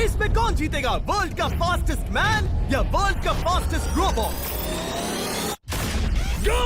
Race में कौन जीतेगा, वर्ल्ड का फास्टेस्ट मैन या वर्ल्ड का फास्टेस्ट रोबोट? गो!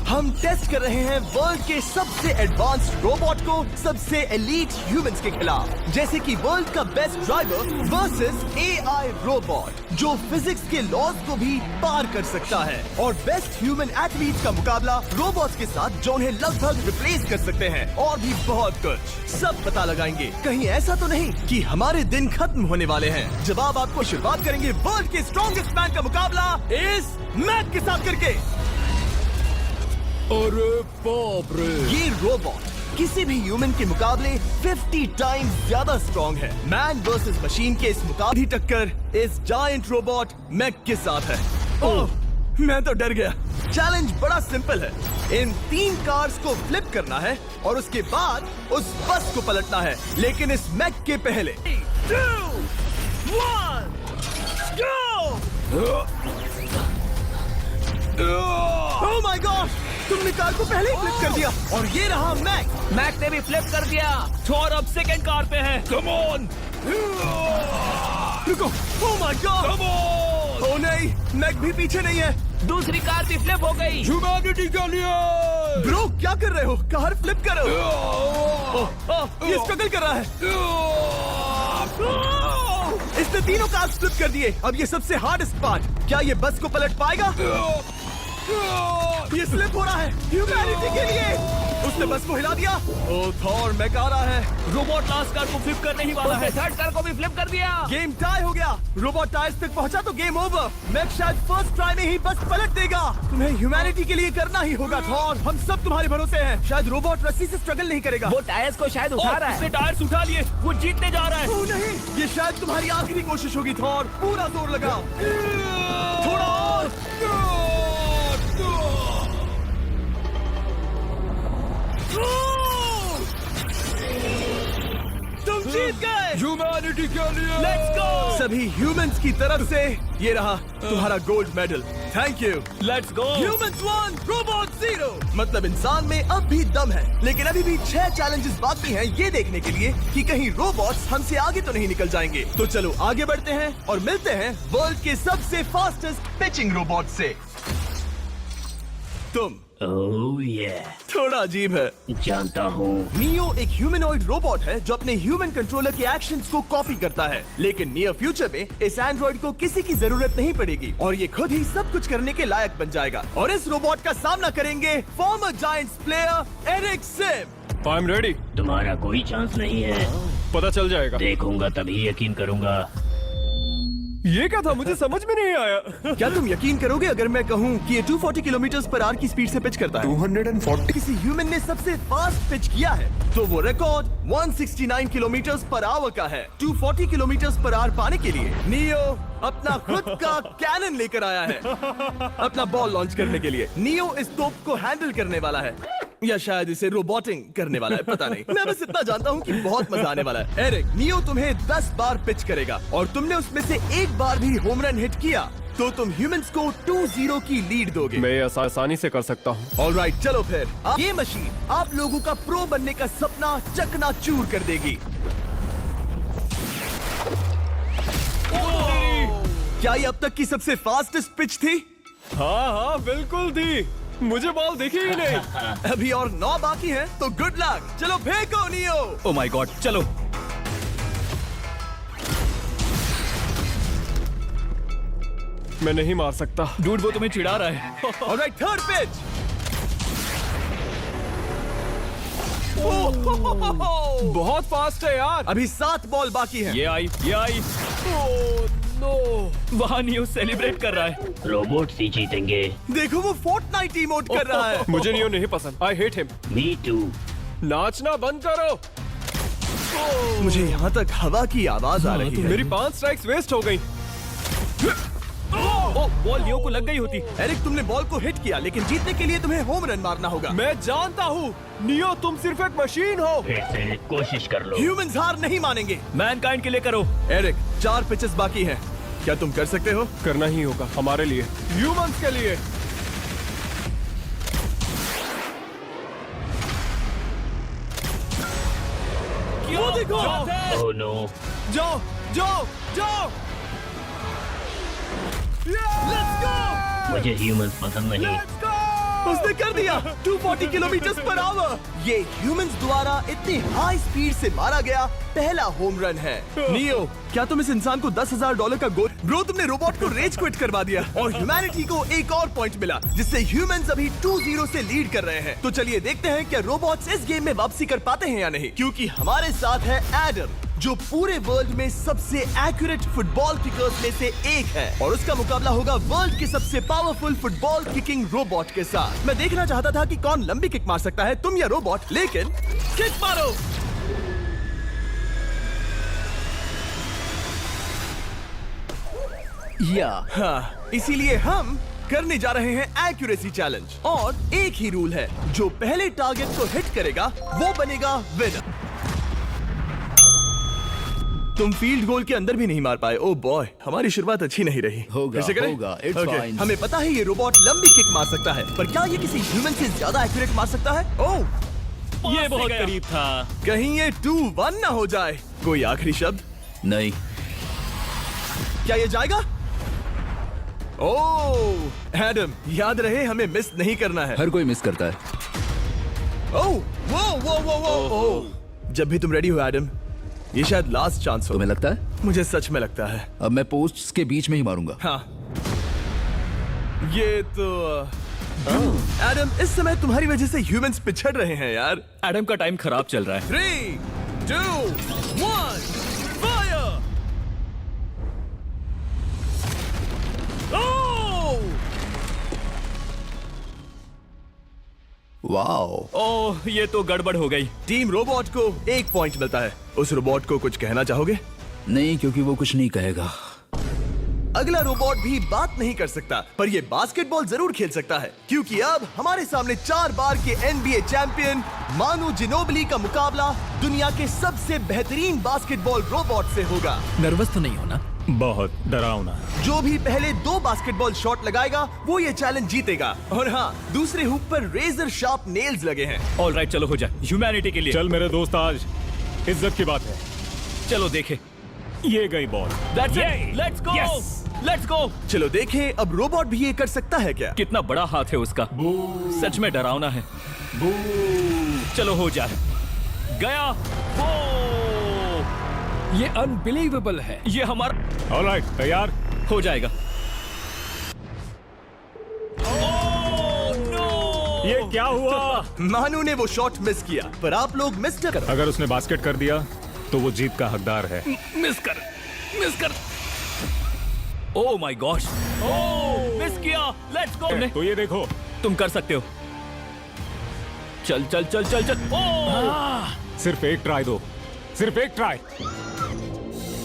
हम टेस्ट कर रहे हैं वर्ल्ड के सबसे एडवांस्ड रोबोट को सबसे एलीट ह्यूमंस के खिलाफ, जैसे कि वर्ल्ड का best driver versus AI robot जो फिजिक्स के लॉज को भी पार कर सकता है, और बेस्ट ह्यूमन एथलीट का मुकाबला रोबोट्स के साथ जो उन्हें लगभग रिप्लेस कर सकते हैं, और भी बहुत कुछ सब पता लगाएंगे। कहीं ऐसा तो नहीं कि हमारे दिन खत्म होने वाले हैं। जवाब आपको शुरुआत करेंगे वर्ल्ड के स्ट्रॉन्गेस्ट मैन का मुकाबला इस मैक के साथ करके। अरे बाप रे! ये रोबोट किसी भी ह्यूमन के मुकाबले 50 टाइम्स ज्यादा स्ट्रॉन्ग है। मैन वर्सेस मशीन के इस मुकाबले टक्कर इस जायंट रोबोट मैक के साथ है। ओह, मैं तो डर गया। चैलेंज बड़ा सिंपल है। इन 3 कार्स को फ्लिप करना है और उसके बाद उस बस को पलटना है, लेकिन इस मैक के पहले 3, 2, 1, go! Oh my gosh! तुमने कार को पहले ही फ्लिप कर दिया, और ये रहा मैक। मैक ने भी फ्लिप कर दिया। थॉर अब सेकंड कार पे है। Come on! रुको! Oh my god! Come on! Oh नहीं, मैक भी पीछे नहीं है। दूसरी कार भी फ्लिप हो गई। ह्यूमैनिटी के लिए! ब्रो, क्या कर रहे हो? कार फ्लिप करो। ये स्ट्रगल कर रहा है। इसने तीनों कार फ्लिप कर दिए। अब ये सबसे हार्डेस्ट पार्ट, क्या ये बस को पलट पाएगा? ये स्लिप हो रहा है ह्यूमैनिटी के लिए। उसने बस को हिला दिया। ओह थॉर, मैक आ रहा है। रोबोट लास्ट कार को फ्लिप करने ही वाला है। थर्ड कार को भी फ्लिप कर दिया। गेम टाई हो गया। रोबोट टायर्स तक पहुंचा तो गेम ओवर। मैक शायद फर्स्ट ट्राई में ही बस पलट देगा। तुम्हें ह्यूमैनिटी के लिए करना ही होगा थॉर। हम सब तुम्हारे भरोसे हैं। शायद रोबोट रस्सी से स्ट्रगल नहीं करेगा। वो टायर्स को शायद उठा रहा है। उसने टायर्स उठा लिए। वो जीतने जा रहा है। ओह नहीं, ये शायद तुम्हारी आखिरी कोशिश होगी थॉर। पूरा जोर लगाओ। थोड़ा और। तुम जीत गए। ह्यूमैनिटी के लिए! Let's go! सभी ह्यूमंस की तरफ से ये रहा तुम्हारा gold medal. Thank you. Let's go! Humans 1, robot 0। मतलब इंसान में अब भी दम है, लेकिन अभी भी 6 चैलेंजेस बाकी हैं ये देखने के लिए कि कहीं रोबोट्स हमसे आगे तो नहीं निकल जाएंगे। तो चलो आगे बढ़ते हैं और मिलते हैं वर्ल्ड के सबसे फास्टेस्ट पिचिंग रोबोट से। तुम ओह ये थोड़ा अजीब है। जानता हूँ। नियो एक ह्यूमनॉइड रोबोट है जो अपने ह्यूमन कंट्रोलर के एक्शंस को कॉपी करता है, लेकिन नियर फ्यूचर में इस एंड्रॉइड को किसी की जरूरत नहीं पड़ेगी और ये खुद ही सब कुछ करने के लायक बन जाएगा। और इस रोबोट का सामना करेंगे former Giants player Eric Sim. I am ready. तुम्हारा कोई चांस नहीं है। पता चल जाएगा। देखूंगा तभी यकीन करूंगा। ये क्या था, मुझे समझ में नहीं आया। क्या तुम यकीन करोगे अगर मैं कहूँ कि ये 240 किलोमीटर पर आवर की स्पीड से पिच करता है? 240? किसी ह्यूमन ने सबसे फास्ट पिच किया है तो वो रिकॉर्ड 169 किलोमीटर पर आवर का है। 240 किलोमीटर पर आवर पाने के लिए नियो अपना खुद का कैनन लेकर आया है अपना बॉल लॉन्च करने के लिए। नियो इस तोप को हैंडल करने वाला है, या शायद इसे रोबोटिंग करने वाला है, पता नहीं। मैं बस इतना जानता हूँ कि बहुत मजा आने वाला है। एरिक, नियो तुम्हें 10 बार पिच करेगा और तुमने उसमें से एक बार भी होम रन हिट किया तो तुम ह्यूमंस को 2-0 की लीड दोगे। मैं ये आसानी से कर सकता हूँ। ऑलराइट, चलो फिर। ये मशीन आप लोगों का प्रो बनने का सपना चकनाचूर कर देगी। क्या ये अब तक की सबसे फास्टेस्ट पिच थी? हाँ बिल्कुल थी। मुझे बॉल दिखी ही नहीं। अभी और 9 बाकी हैं, तो गुड लक। चलो फेंको नियो। ओह माय गॉड, चलो। मैं नहीं मार सकता। डूड, वो तुम्हें चिढ़ा रहा है। Alright, third pitch. बहुत फास्ट है यार। अभी 7 बॉल बाकी हैं। ये आई। नो। वहाँ नियो सेलिब्रेट कर रहा है। रोबोट ही जीतेंगे। देखो वो फोर्टनाइट इमोट कर रहा है। मुझे नियो नहीं पसंद। I hate him. Me too. नाचना बंद करो। मुझे यहाँ तक हवा की आवाज आ रही है। मेरी 5 स्ट्राइक्स वेस्ट हो गई। ओह, बॉल नियो को लग गई होती। एरिक, तुमने बॉल को हिट किया, लेकिन जीतने के लिए तुम्हें होम रन मारना होगा। मैं जानता हूँ नियो, तुम सिर्फ एक मशीन हो। फिर से कोशिश कर लो। ह्यूमंस हार नहीं मानेंगे। मैनकाइंड के लिए करो। एरिक, 4 पिचेस बाकी हैं। क्या तुम कर सकते हो? करना ही होगा हमारे लिए, ह्यूमंस के लिए। वो देखो। Oh no. जाओ, जो लेट्स गो। मुझे ह्यूमंस पसंद नहीं। उसने कर दिया 240 किलोमीटर पर आवर। ये ह्यूमंस द्वारा इतनी हाई स्पीड से मारा गया पहला होम रन है। नियो, क्या तुम इस इंसान को $10,000 का गोल? ब्रो, तुमने रोबोट को रेज क्विट करवा दिया और ह्यूमैनिटी को एक और पॉइंट मिला, जिससे ह्यूमंस अभी 2-0 से लीड कर रहे हैं। तो चलिए देखते हैं क्या रोबोट्स इस गेम में वापसी कर पाते हैं या नहीं, क्योंकि हमारे साथ है एडम, जो पूरे वर्ल्ड में सबसे एक्यूरेट फुटबॉल किकर्स में से एक है, और उसका मुकाबला होगा वर्ल्ड के सबसे पावरफुल फुटबॉल किकिंग रोबोट के साथ। मैं देखना चाहता था कि कौन लंबी किक मार सकता है, तुम या रोबोट, लेकिन किक मारो। हाँ, इसीलिए हम करने जा रहे हैं एक्यूरेसी चैलेंज, और एक ही रूल है, जो पहले टारगेट को हिट करेगा वो बनेगा विनर। तुम फील्ड गोल के अंदर भी नहीं मार पाए। ओ बॉय, हमारी शुरुआत अच्छी नहीं रही। होगा, फिर से करें? होगा, it's Okay, fine. हमें पता है ये रोबोट लंबी किक मार सकता है, पर क्या ये किसी ह्यूमन से ज्यादा एक्यूरेट मार सकता है? ओह, ये बहुत करीब था। कहीं ये 2-1 ना हो जाए। कोई आखिरी शब्द? नहीं। क्या ये जाएगा? ओह, एडम, याद रहे हमें मिस नहीं करना है। हर कोई मिस करता है। ओह, वो। जब भी तुम रेडी हो एडम, ये शायद लास्ट चांस हो। तुम्हें लगता है? मुझे सच में लगता है। अब मैं पोस्ट्स के बीच में ही मारूंगा। हाँ, ये तो एडम, इस समय तुम्हारी वजह से ह्यूमंस पिछड़ रहे हैं यार। एडम का टाइम खराब चल रहा है। 3, 2, 1, फायर! वाओ। ओह, ये तो गड़बड़ हो गई। टीम रोबोट को 1 पॉइंट मिलता है। उस रोबोट को कुछ कहना चाहोगे? नहीं, क्योंकि वो कुछ नहीं कहेगा। अगला रोबोट भी बात नहीं कर सकता, पर ये बास्केटबॉल जरूर खेल सकता है, क्योंकि अब हमारे सामने 4 बार के NBA चैंपियन मानू जिनोबली का मुकाबला दुनिया के सबसे बेहतरीन बास्केटबॉल रोबोट से होगा। नर्वस तो नहीं होना? बहुत डरावना। जो भी पहले 2 बास्केटबॉल शॉट लगाएगा वो ये चैलेंज जीतेगा। और हाँ, दूसरे हुक पर रेजर शार्प नेल्स लगे हैं। ऑल राइट, चलो हो जाए ह्यूमैनिटी के लिए। चल मेरे दोस्त, आज इज्जत की बात है। चलो देखे। ये गई ball. That's it. Let's go. Let's go. चलो देखें अब रोबोट भी ये कर सकता है क्या? कितना बड़ा हाथ है उसका। सच में डरावना है। चलो हो जाए। गया। ये अनबिलीवेबल है। ये हमारा ऑलराइट, तैयार? हो जाएगा। Oh no! ये क्या हुआ? मानू ने वो शॉट मिस किया, पर आप लोग मिस्टर अगर उसने बास्केट कर दिया तो वो जीत का हकदार है। मिस कर। Oh my gosh. Oh, miss किया। Let's go. तो ये देखो, तुम कर सकते हो। चल। ओह! सिर्फ एक ट्राई दो, सिर्फ एक ट्राई।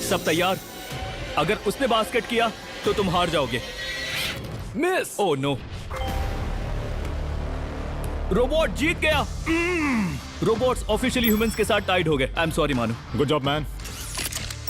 सब तैयार? अगर उसने बास्केट किया तो तुम हार जाओगे। मिस। Oh no! रोबोट जीत गया। रोबोट्स ऑफिशियली ह्यूमंस के साथ टाइड हो गए। I am sorry Manu. Good job man.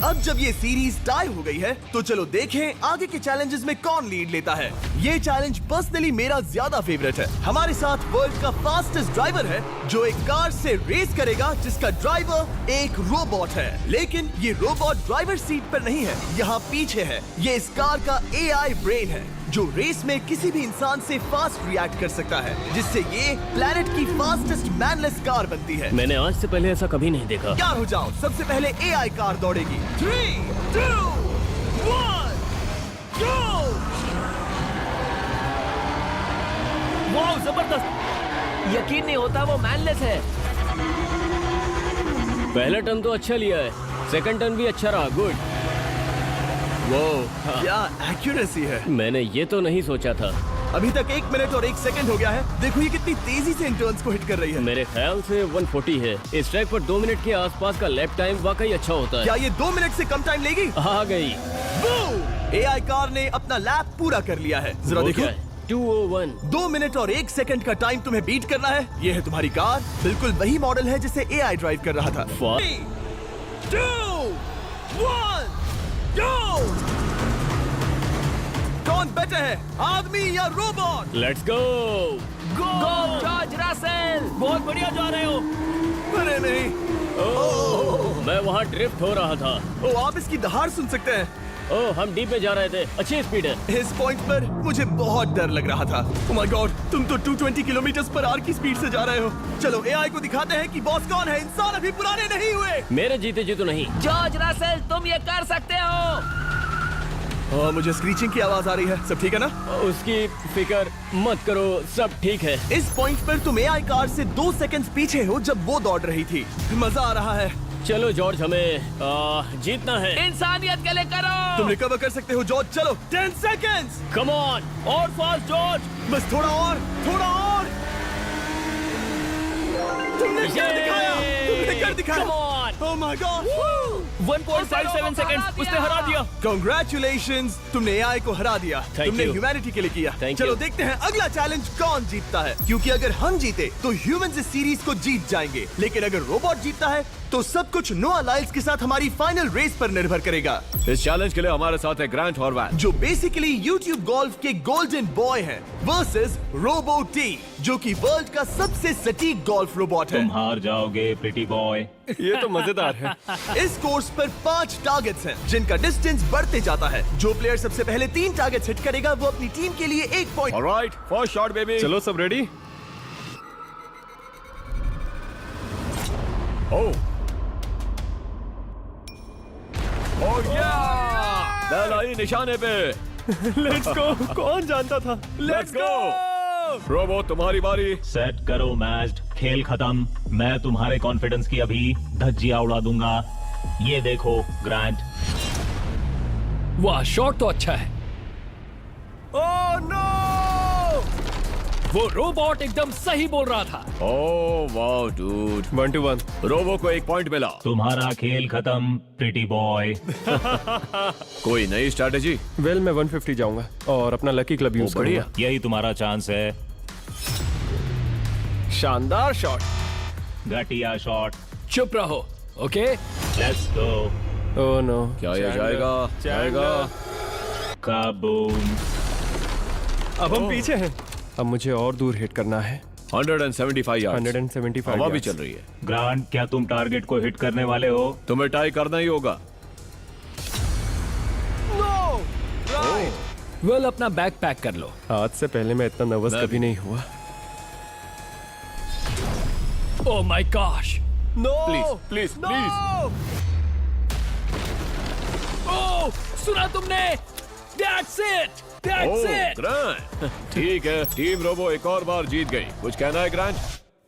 अब जब ये सीरीज टाई हो गई है, तो चलो देखें आगे के चैलेंजेस में कौन लीड लेता है। ये चैलेंज पर्सनली मेरा ज्यादा फेवरेट है। हमारे साथ वर्ल्ड का फास्टेस्ट ड्राइवर है, जो एक कार से रेस करेगा जिसका ड्राइवर एक रोबोट है। लेकिन ये रोबोट ड्राइवर सीट पर नहीं है, यहाँ पीछे है। ये इस कार का AI ब्रेन है, जो रेस में किसी भी इंसान से फास्ट रिएक्ट कर सकता है, जिससे ये प्लेनेट की फास्टेस्ट मैनलेस कार बनती है। मैंने आज से पहले ऐसा कभी नहीं देखा। तैयार हो जाओ, सबसे पहले AI कार दौड़ेगी। 3, 2, 1, go! वाह, जबरदस्त। यकीन नहीं होता वो मैनलेस है। पहला टर्न तो अच्छा लिया है, सेकंड टर्न भी अच्छा रहा। गुड। वो क्या एक्यूरेसी है। मैंने ये तो नहीं सोचा था। अभी तक 1 मिनट और 1 सेकंड हो गया है। देखो ये कितनी तेजी से इन टर्न्स को हिट कर रही है। मेरे ख्याल से 140 है। इस ट्रैक पर 2 मिनट के आसपास का लैप टाइम वाकई अच्छा होता है। क्या ये 2 मिनट से कम टाइम लेगी? आ गई। AI कार ने अपना लैप पूरा कर लिया है। जरा वो देखो, क्या है? 201। 2 मिनट और 1 सेकंड का टाइम तुम्हें बीट करना है। ये है तुम्हारी कार, बिल्कुल वही मॉडल है जिसे AI ड्राइव कर रहा था। 3, 2, 1, go! कौन बेटर है, आदमी या robot? Let's go. Go George Russell. बहुत बढ़िया जा रहे हो। अरे नहीं, मैं वहाँ ड्रिफ्ट हो रहा था। ओ, आप इसकी दहाड़ सुन सकते हैं। ओह, हम डीप में जा रहे थे। अच्छी स्पीड है। इस पॉइंट पर मुझे बहुत डर लग रहा था। ओह माय गॉड, तुम तो 220 किलोमीटर पर आवर की स्पीड से जा रहे हो। चलो एआई को दिखाते हैं कि बॉस कौन है। इंसान अभी पुराने नहीं हुए। मेरे जीते जी तो नहीं। जॉर्ज रसेल, तुम ये कर सकते हो। मुझे स्क्रीचिंग की आवाज आ रही है। सब ठीक है ना? उसकी फिक्र मत करो, सब ठीक है। इस पॉइंट पर तुम एआई कार से 2 सेकंड पीछे हो जब वो दौड़ रही थी। मजा आ रहा है। चलो जॉर्ज, हमें जीतना है। इंसानियत के लिए करो। तुम रिकवर कर सकते हो जॉर्ज। चलो 10 सेकंड्स। कम ऑन, और फास्ट जॉर्ज। बस थोड़ा और, थोड़ा और। तुमने कर दिखाया, तुमने कर दिखाया। Come on. Oh my God. 1.57 seconds, उसने हरा दिया। Congratulations, तुमने एआई को हरा दिया। Thank तुमने you. ह्यूमैनिटी के लिए किया। Thank चलो you. देखते हैं अगला चैलेंज कौन जीतता है। क्योंकि अगर हम जीते तो ह्यूमंस इस सीरीज को जीत जाएंगे, लेकिन अगर रोबोट जीतता है तो सब कुछ नोआ लाइल्स के साथ हमारी फाइनल रेस पर निर्भर करेगा। इस चैलेंज के लिए हमारे साथ है ग्रांट हॉर्वैट, जो बेसिकली YouTube गोल्फ के गोल्डन बॉय हैं, वर्सेस रोबो टी, जो कि वर्ल्ड का सबसे सटीक गोल्फ रोबोट है। तुम हार जाओगे प्रिटी बॉय। ये तो मजेदार है। इस कोर्स पर 5 टारगेट्स हैं, जिनका डिस्टेंस बढ़ते जाता है। जो प्लेयर सबसे पहले 3 टारगेट्स हिट करेगा वो अपनी टीम के लिए 1 point. Alright, first shot baby. चलो सब रेडी? ओह या, बैल आई निशाने पे। Let's go. कौन जानता था? Let's go. रोबो, तुम्हारी बारी। सेट करो मैच, खेल खत्म। मैं तुम्हारे कॉन्फिडेंस की अभी धज्जियां उड़ा दूंगा। ये देखो ग्रांट। वाह, शॉट तो अच्छा है। Oh no! वो रोबोट एकदम सही बोल रहा था। Oh wow dude. 1-1। रोबो को 1 पॉइंट मिला। तुम्हारा खेल खत्म प्रिटी बॉय। कोई नई स्ट्रैटेजी? वेल, मैं 150 जाऊंगा और अपना लकी क्लब यूज बढ़िया। करूंगा। यही तुम्हारा चांस है। शानदार शॉट। घटिया शॉट। चुप रहो, okay? Let's go. Oh no. क्या ये जाएगा? जाएगा। काबूम। अब हम पीछे हैं। अब मुझे और दूर हिट करना है। 175 यार्ड्स। 175 हवा भी yards। चल रही है। ग्रांट, क्या तुम टारगेट को हिट करने वाले हो? तुम्हें टाई करना ही होगा। वेल, अपना बैग पैक कर लो। आज से पहले मैं इतना नर्वस मैं कभी नहीं हुआ। Oh my gosh. No! Please please please. Oh, सुना तुमने? That's it. That's oh it. Grant, ठीक है, टीम रोबो एक और बार जीत गई। कुछ कहना है ग्रांट?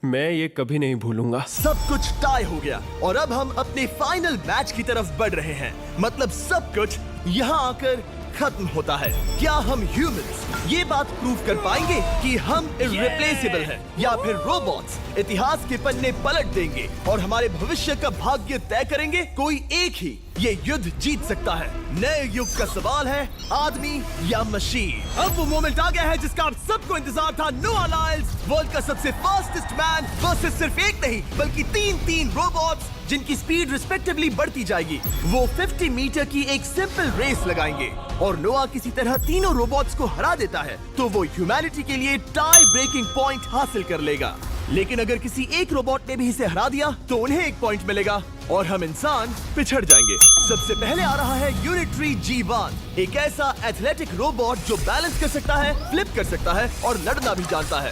मैं ये कभी नहीं भूलूंगा। सब कुछ टाई हो गया और अब हम अपने फाइनल मैच की तरफ बढ़ रहे हैं। मतलब सब कुछ यहाँ आकर खत्म होता है। क्या हम ह्यूमंस ये बात प्रूव कर पाएंगे कि हम इररिप्लेसेबल हैं, या फिर रोबोट्स इतिहास के पन्ने पलट देंगे और हमारे भविष्य का भाग्य तय करेंगे? कोई एक ही ये युद्ध जीत सकता है। नए युग का सवाल है, आदमी या मशीन। अब वो मोमेंट आ गया है जिसका आप सबको इंतजार था। नोआ लाइल्स, वर्ल्ड का सबसे फास्टेस्ट मैन वर्सेस सिर्फ एक नहीं बल्कि 3 रोबोट्स जिनकी स्पीड रिस्पेक्टिवली बढ़ती जाएगी। वो 50 मीटर की एक सिंपल रेस लगाएंगे और नोआ किसी तरह तीनों रोबोट्स को हरा देता है तो वो ह्यूमैनिटी के लिए टाई ब्रेकिंग पॉइंट हासिल कर लेगा। लेकिन अगर किसी एक रोबोट ने भी इसे हरा दिया तो उन्हें 1 पॉइंट मिलेगा और हम इंसान पिछड़ जाएंगे। सबसे पहले आ रहा है यूनिट्री G1, एक ऐसा एथलेटिक रोबोट जो बैलेंस कर सकता है, फ्लिप कर सकता है और लड़ना भी जानता है।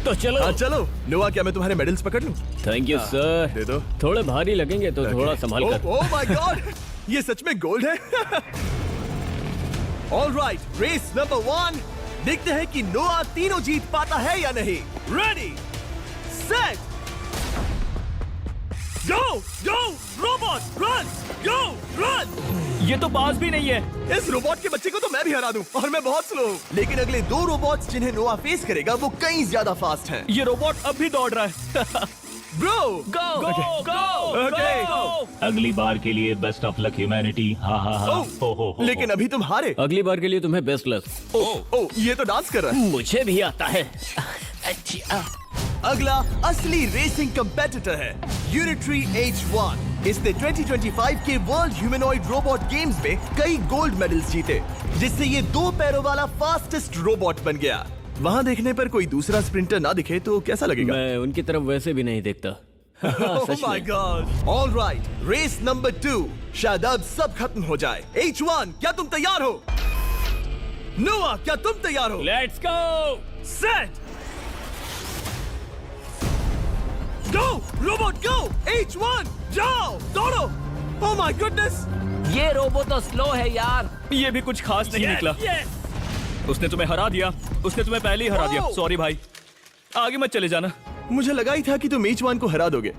तो चलो। हाँ चलो। नोआ, क्या मैं तुम्हारे मेडल्स पकड़ लूं? Thank you sir. दे दो। थोड़े भारी लगेंगे तो थोड़ा संभाल कर। ओह माय गॉड, ये सच में गोल्ड है। Alright, race number 1। देखते हैं कि नोआ तीनों जीत पाता है या नहीं। रेडी, सेट, गो गो रोबोट, रन, गो रन। ये तो बाज भी नहीं है। इस रोबोट के बच्चे को तो मैं भी हरा दूं और मैं बहुत स्लो हूं। लेकिन अगले 2 रोबोट्स जिन्हें नोआ फेस करेगा वो कहीं ज्यादा फास्ट हैं। ये रोबोट अब भी दौड़ रहा है। ब्रो, गो गो गो। अगली बार के लिए बेस्ट ऑफ लक ह्यूमैनिटी। हा हा हा। हो। लेकिन अभी तुम हारे। अगली बार के लिए तुम्हें बेस्ट लक। ओ, ये तो डांस कर रहा है। मुझे भी आता है। अगला असली रेसिंग कंपेटिटर है यूनिट्री H1। इसने 2025 के वर्ल्ड ह्यूमनॉइड रोबोट गेम्स में कई गोल्ड मेडल्स जीते, जिससे ये 2 पैरों वाला फास्टेस्ट रोबोट बन गया। वहाँ देखने पर कोई दूसरा स्प्रिंटर ना दिखे तो कैसा लगेगा? मैं उनकी तरफ वैसे भी नहीं देखता। Oh my God! All right, race number 2. शायद अब सब खत्म हो जाए. H1, क्या तुम तैयार हो? नोआ, क्या तुम तैयार हो? Let's go. Set! Go! Robot, go! H1, जाओ! दौड़ो! Oh my goodness! ये रोबो तो स्लो है यार। ये भी कुछ खास नहीं निकला। उसने तुम्हें हरा दिया। उसने तुम्हें पहले ही हरा दिया। Oh! सॉरी भाई, आगे मत चले जाना। मुझे लगा ही था कि तुम H1 को हरा दोगे,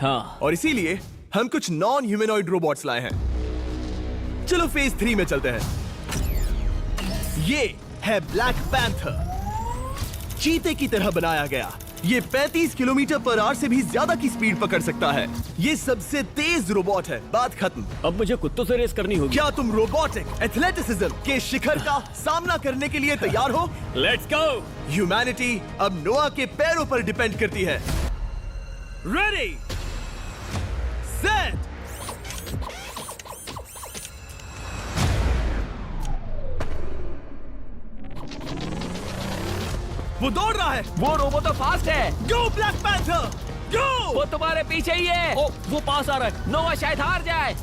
हाँ। और इसीलिए हम कुछ नॉन ह्यूमनॉइड रोबोट्स लाए हैं। चलो फेज 3 में चलते हैं। ये है ब्लैक पैंथर, चीते की तरह बनाया गया। ये 35 किलोमीटर पर आवर से भी ज्यादा की स्पीड पकड़ सकता है। ये सबसे तेज रोबोट है। बात खत्म। अब मुझे कुत्तों से रेस करनी होगी। क्या तुम रोबोटिक एथलेटिसिज्म के शिखर का सामना करने के लिए तैयार हो? Let's go. ह्यूमैनिटी अब नोआ के पैरों पर डिपेंड करती है। रेडी, सेट, वो दौड़ रहा है। वो रोबो तो फास्ट है। गो ब्लैक पैंथर, गो! वो तुम्हारे पीछे ही है। ओ, वो पास आ रहा है। नोवा शायद हार जाए।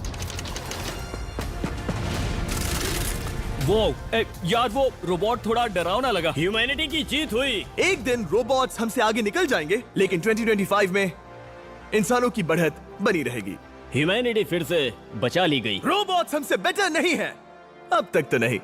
वो यार, वो रोबोट थोड़ा डरावना लगा। ह्यूमैनिटी की जीत हुई। एक दिन रोबोट्स हमसे आगे निकल जाएंगे, लेकिन 2025 में इंसानों की बढ़त बनी रहेगी। ह्यूमैनिटी फिर से बचा ली गई। रोबोट्स हमसे बेटर नहीं है, अब तक तो नहीं।